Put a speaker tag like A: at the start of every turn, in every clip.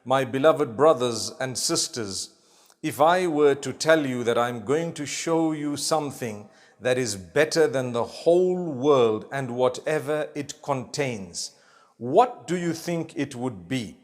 A: My beloved brothers and sisters, if I were to tell you that I'm going to show you something that is better than the whole world and whatever it contains, what do you think it would be?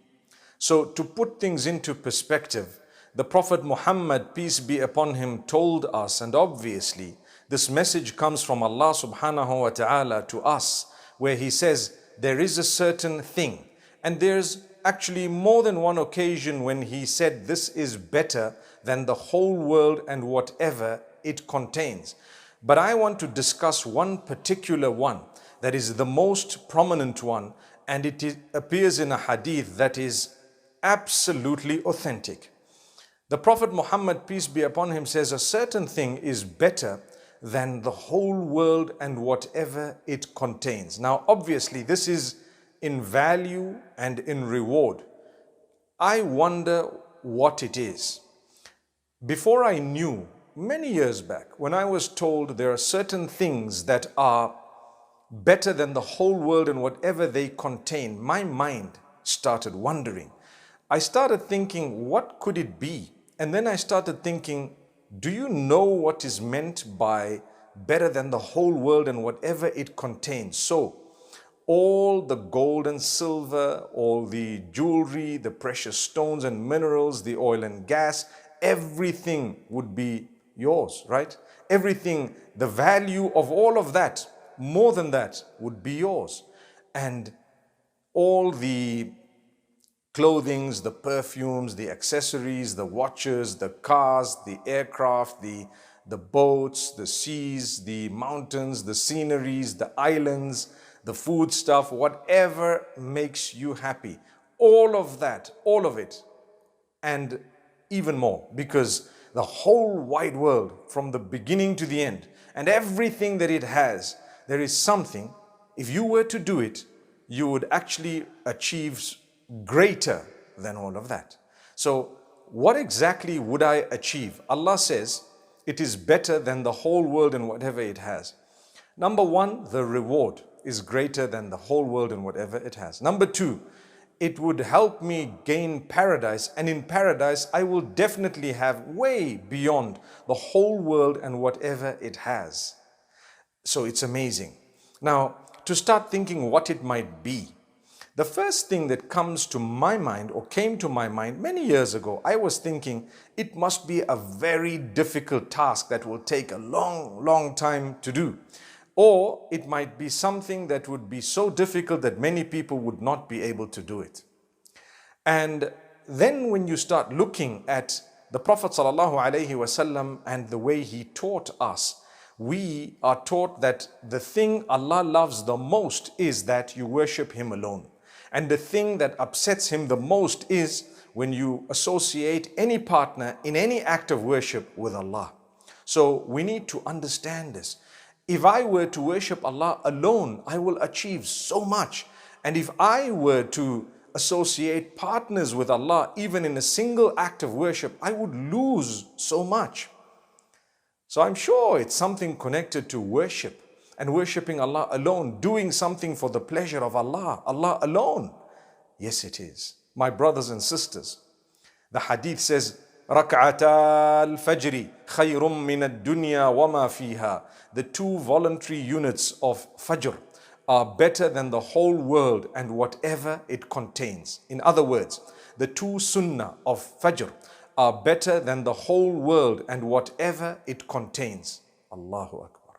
A: So to put things into perspective, the Prophet Muhammad, peace be upon him, told us, and obviously this message comes from Allah subhanahu wa ta'ala to us, where he says there is a certain thing, and there's actually more than one occasion when he said this is better than the whole world and whatever it contains. But I want to discuss one particular one that is the most prominent one, and appears in a hadith that is absolutely authentic. The Prophet Muhammad, peace be upon him, says a certain thing is better than the whole world and whatever it contains. Now, obviously, this is in value and in reward. I wonder what it is. Before I knew, many years back, when I was told there are certain things that are better than the whole world and whatever they contain, my mind started wondering. I started thinking, what could it be? And then I started thinking, do you know what is meant by better than the whole world and whatever it contains? So, all the gold and silver, all the jewelry, the precious stones and minerals, the oil and gas, everything would be yours, right? Everything, the value of all of that, more than that, would be yours. And all the clothings, the perfumes, the accessories, the watches, the cars, the aircraft, the boats, the seas, the mountains, the sceneries, the islands, the food stuff, whatever makes you happy. All of that, all of it, and even more, because the whole wide world, from the beginning to the end, and everything that it has, there is something, if you were to do it, you would actually achieve greater than all of that. So what exactly would I achieve? Allah says it is better than the whole world and whatever it has. Number one, the reward is greater than the whole world and whatever it has. Number two, it would help me gain paradise, and in paradise I will definitely have way beyond the whole world and whatever it has. So it's amazing. Now, to start thinking what it might be, the first thing that comes to my mind, or came to my mind many years ago, I was thinking it must be a very difficult task that will take a long time to do. Or it might be something that would be so difficult that many people would not be able to do it. And then when you start looking at the Prophet ﷺ and the way he taught us, we are taught that the thing Allah loves the most is that you worship him alone. And the thing that upsets him the most is when you associate any partner in any act of worship with Allah. So we need to understand this. If I were to worship Allah alone, I will achieve so much. And if I were to associate partners with Allah, even in a single act of worship, I would lose so much. So I'm sure it's something connected to worship and worshipping Allah alone, doing something for the pleasure of Allah, Allah alone. Yes, it is. My brothers and sisters, the hadith says, Rak'ata al-Fajr khayrun min ad-dunya wa ma fiha. The two voluntary units of Fajr are better than the whole world and whatever it contains. In other words, the two Sunnah of Fajr are better than the whole world and whatever it contains. Allahu Akbar.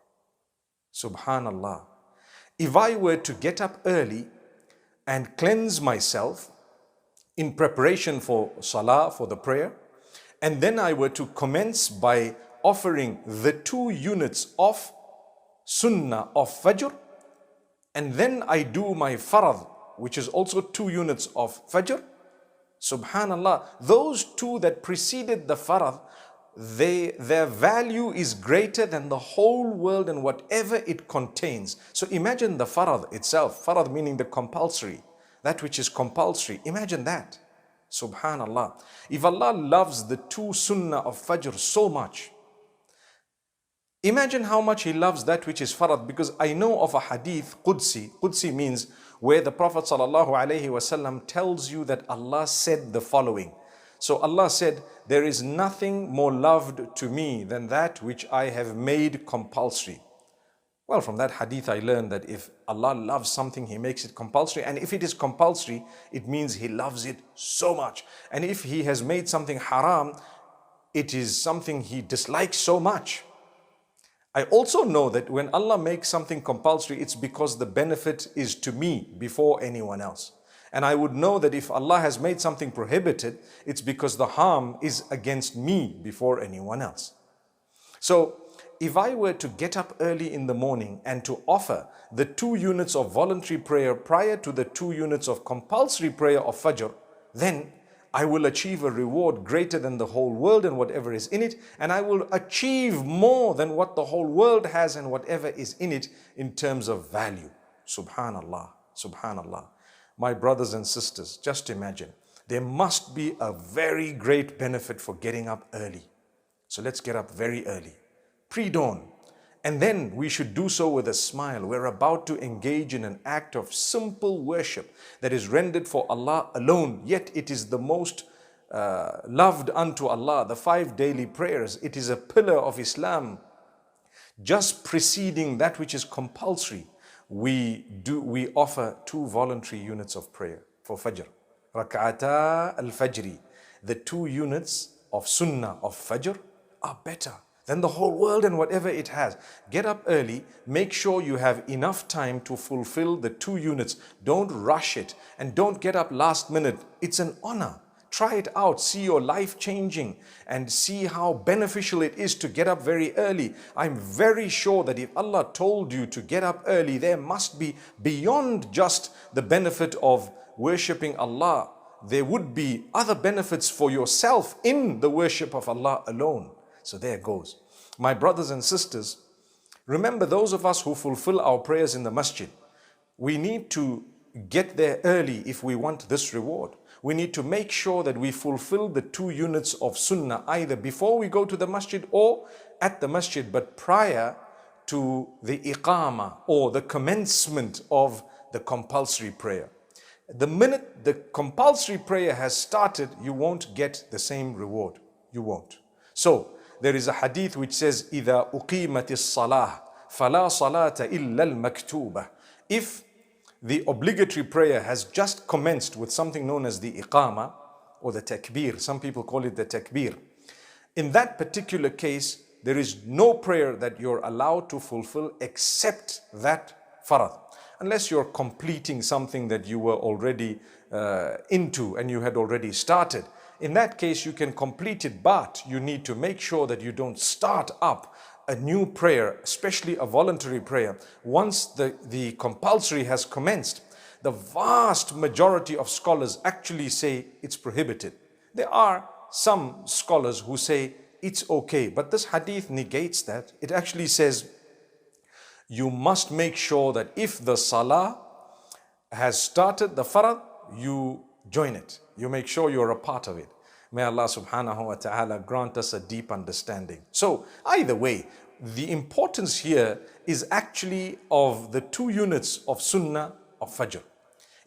A: Subhanallah. If I were to get up early and cleanse myself in preparation for Salah, for the prayer, and then I were to commence by offering the two units of Sunnah of Fajr, and then I do my Farad, which is also 2 units of Fajr, Subhanallah, those two that preceded the Farad, their value is greater than the whole world and whatever it contains. So imagine the Farad itself, Farad meaning the compulsory, that which is compulsory. Imagine that. Subhanallah. If Allah loves the 2 Sunnah of Fajr so much, imagine how much He loves that which is Farad, because I know of a hadith, Qudsi. Qudsi means where the Prophet ﷺ tells you that Allah said the following. So Allah said, there is nothing more loved to me than that which I have made compulsory. Well, from that hadith I learned that if Allah loves something, He makes it compulsory. And if it is compulsory, it means He loves it so much. And if He has made something haram, it is something He dislikes so much. I also know that when Allah makes something compulsory, it's because the benefit is to me before anyone else. And I would know that if Allah has made something prohibited, it's because the harm is against me before anyone else. So if I were to get up early in the morning and to offer the 2 units of voluntary prayer prior to the 2 units of compulsory prayer of Fajr, then I will achieve a reward greater than the whole world and whatever is in it, and I will achieve more than what the whole world has and whatever is in it in terms of value. Subhanallah, subhanallah. My brothers and sisters, just imagine, there must be a very great benefit for getting up early. So let's get up very early, pre-dawn. And then we should do so with a smile. We're about to engage in an act of simple worship that is rendered for Allah alone, yet it is the most loved unto Allah. The 5 daily prayers, it is a pillar of Islam. Just preceding that which is compulsory, we offer 2 voluntary units of prayer for Fajr. Rak'ata al-Fajri. The 2 units of Sunnah of Fajr are better than the whole world and whatever it has. Get up early, make sure you have enough time to fulfill the 2 units. Don't rush it and don't get up last minute. It's an honor. Try it out, see your life changing and see how beneficial it is to get up very early. I'm very sure that if Allah told you to get up early, there must be beyond just the benefit of worshipping Allah. There would be other benefits for yourself in the worship of Allah alone. So there goes. My brothers and sisters, remember those of us who fulfill our prayers in the masjid, we need to get there early if we want this reward. We need to make sure that we fulfill the 2 units of Sunnah either before we go to the masjid or at the masjid, but prior to the iqamah or the commencement of the compulsory prayer. The minute the compulsory prayer has started, you won't get the same reward. You won't. So there is a hadith which says, إِذَا أُقِيمَتِ الصَّلَاةِ فَلَا صَلَاةَ إِلَّا الْمَكْتُوبَةِ. If the obligatory prayer has just commenced with something known as the iqama or the takbir. Some people call it the takbir. In that particular case, there is no prayer that you're allowed to fulfill except that farad. Unless you're completing something that you were already into and you had already started. In that case, you can complete it, but you need to make sure that you don't start up a new prayer, especially a voluntary prayer, once the compulsory has commenced. The vast majority of scholars actually say it's prohibited. There are some scholars who say it's okay, but this hadith negates that. It actually says you must make sure that if the salah has started, the farad, you join it. You make sure you're a part of it. May Allah subhanahu wa ta'ala grant us a deep understanding. So either way, the importance here is actually of the 2 units of Sunnah of Fajr.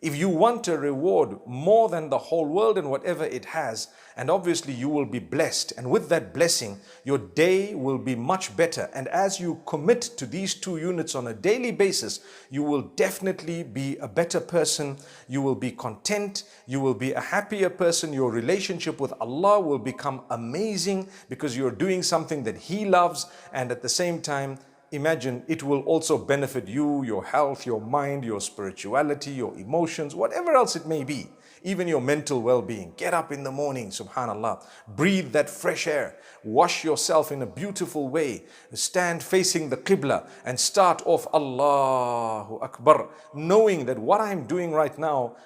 A: If you want a reward more than the whole world and whatever it has, and obviously you will be blessed, and with that blessing, your day will be much better. And as you commit to these 2 units on a daily basis, you will definitely be a better person. You will be content. You will be a happier person. Your relationship with Allah will become amazing because you're doing something that He loves, and at the same time, imagine it will also benefit you, your health, your mind, your spirituality, your emotions, whatever else it may be, even your mental well-being. Get up in the morning, subhanallah, breathe that fresh air, wash yourself in a beautiful way, stand facing the Qibla and start off Allahu Akbar, knowing that what I'm doing right now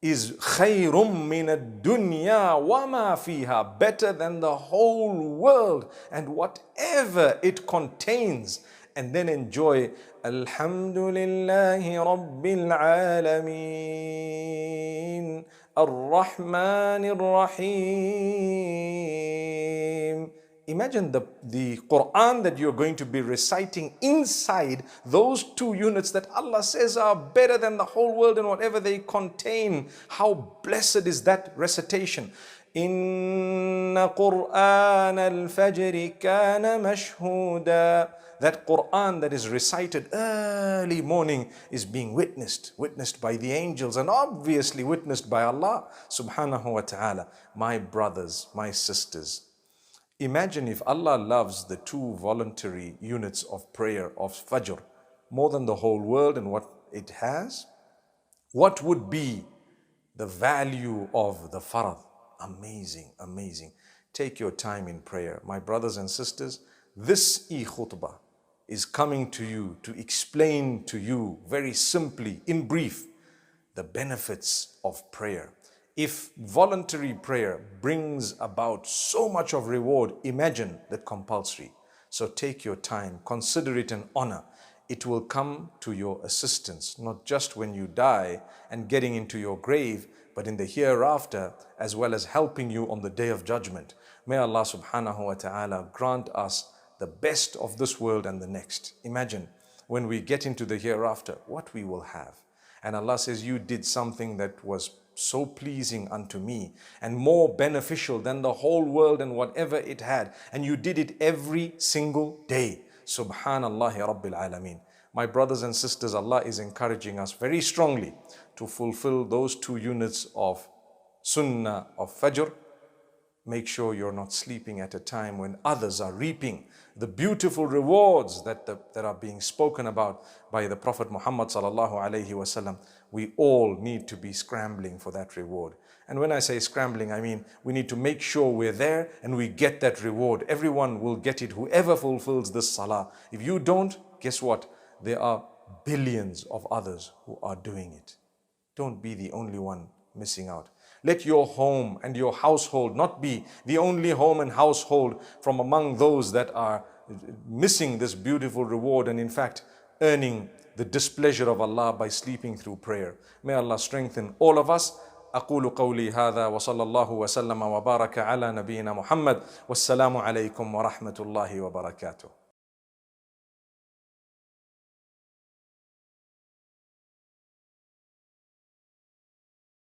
A: is khayrum min ad-dunya wa ma fiha, better than the whole world and whatever it contains. And then enjoy Alhamdulillahi Rabbil Alameen Ar-Rahman Ar-Rahim Imagine the Quran that you're going to be reciting inside those 2 units that Allah says are better than the whole world and whatever they contain. How blessed is that recitation. Inna Qur'an al-Fajr kana mashhuda. That Quran that is recited early morning is being witnessed by the angels and obviously witnessed by Allah subhanahu wa ta'ala. My brothers, my sisters, imagine if Allah loves the 2 voluntary units of prayer of Fajr more than the whole world and what it has. What would be the value of the farad? Amazing, amazing. Take your time in prayer. My brothers and sisters, this khutbah is coming to you to explain to you very simply, in brief, the benefits of prayer. If voluntary prayer brings about so much of reward, imagine the compulsory. So take your time, consider it an honor. It will come to your assistance, not just when you die and getting into your grave, but in the hereafter, as well as helping you on the day of judgment. May Allah subhanahu wa ta'ala grant us the best of this world and the next. Imagine when we get into the hereafter, what we will have. And Allah says, you did something that was so pleasing unto me and more beneficial than the whole world and whatever it had. And you did it every single day. Subhanallah Rabbil Alameen. My brothers and sisters, Allah is encouraging us very strongly to fulfill those 2 units of Sunnah of Fajr. Make sure you're not sleeping at a time when others are reaping the beautiful rewards that are being spoken about by the Prophet Muhammad sallallahu alaihi wasallam. We all need to be scrambling for that reward. And when I say scrambling, I mean we need to make sure we're there and we get that reward. Everyone will get it, whoever fulfills this salah. If you don't, guess what? There are billions of others who are doing it. Don't be the only one missing out. Let your home and your household not be the only home and household from among those that are missing this beautiful reward and in fact earning the displeasure of Allah by sleeping through prayer. May Allah strengthen all of us. أقول قولي هذا وصلى الله وسلم وبارك على نبينا محمد والسلام عليكم ورحمة الله وبركاته.